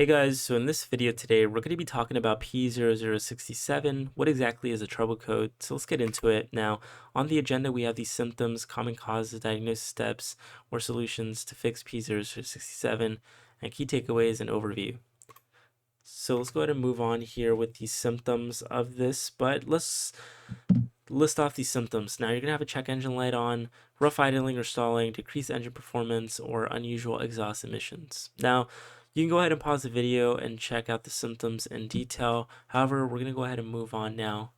Hey guys, so in this video today, we're going to be talking about P0067. What exactly is a trouble code? So let's get into it. Now, on the agenda, we have these symptoms, common causes, diagnosis steps, or solutions to fix P0067, and key takeaways and overview. So let's go ahead and move on here with the symptoms of this, but let's list off these symptoms. Now, you're going to have a check engine light on, rough idling or stalling, decreased engine performance, or unusual exhaust emissions. Now, you can go ahead and pause the video and check out the symptoms in detail. However, we're going to go ahead and move on now.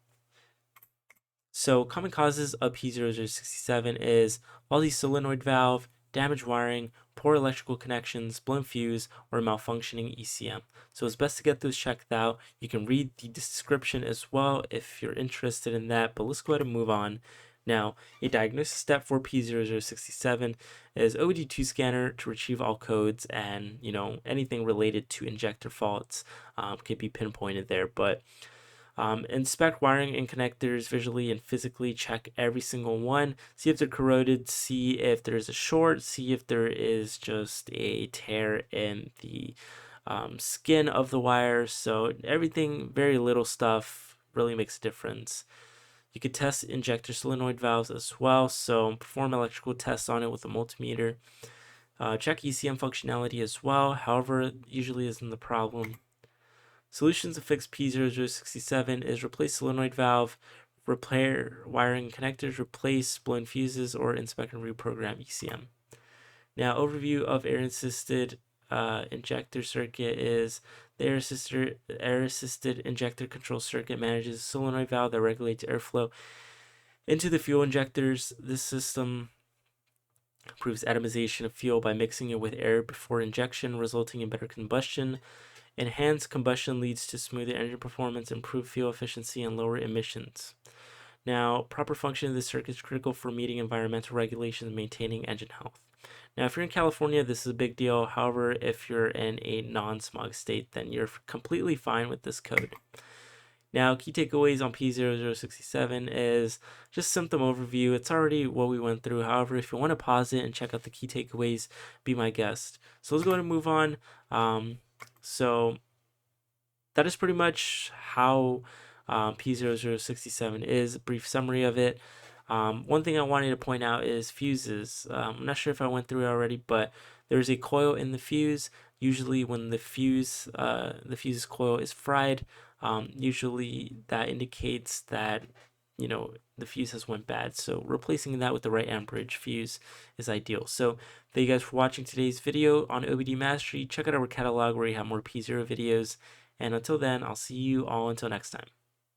So, common causes of P0067 is faulty solenoid valve, damaged wiring, poor electrical connections, blown fuse, or malfunctioning ECM. So it's best to get those checked out. You can read the description as well if you're interested in that, but let's go ahead and move on. Now, a diagnosis step for P0067 is OBD2 scanner to retrieve all codes, and anything related to injector faults can be pinpointed there. But inspect wiring and connectors visually and physically, check every single one, see if they're corroded, see if there's a short, see if there is just a tear in the skin of the wire. So everything, very little stuff really makes a difference. You could test injector solenoid valves as well, so perform electrical tests on it with a multimeter. Check ECM functionality as well, however, usually isn't the problem. Solutions to fix P0067 is replace solenoid valve, repair wiring connectors, replace blown fuses, or inspect and reprogram ECM. Now, overview of air-assisted injector circuit is the air-assisted injector control circuit manages a solenoid valve that regulates airflow into the fuel injectors. This system improves atomization of fuel by mixing it with air before injection, resulting in better combustion. Enhanced combustion leads to smoother engine performance, improved fuel efficiency, and lower emissions. Now, proper function of this circuit is critical for meeting environmental regulations and maintaining engine health. Now, if you're in California, this is a big deal. However, if you're in a non-smog state, then you're completely fine with this code. Now, key takeaways on P0067 is just symptom overview. It's already what we went through. However, if you want to pause it and check out the key takeaways, be my guest. So let's go ahead and move on. So that is pretty much how P0067 is, a brief summary of it. One thing I wanted to point out is fuses. I'm not sure if I went through it already, but there's a coil in the fuse. Usually when the fuse coil is fried, usually that indicates that the fuse has went bad. So replacing that with the right amperage fuse is ideal. So thank you guys for watching today's video on OBD Mastery. Check out our catalog where we have more P0 videos. And until then, I'll see you all until next time.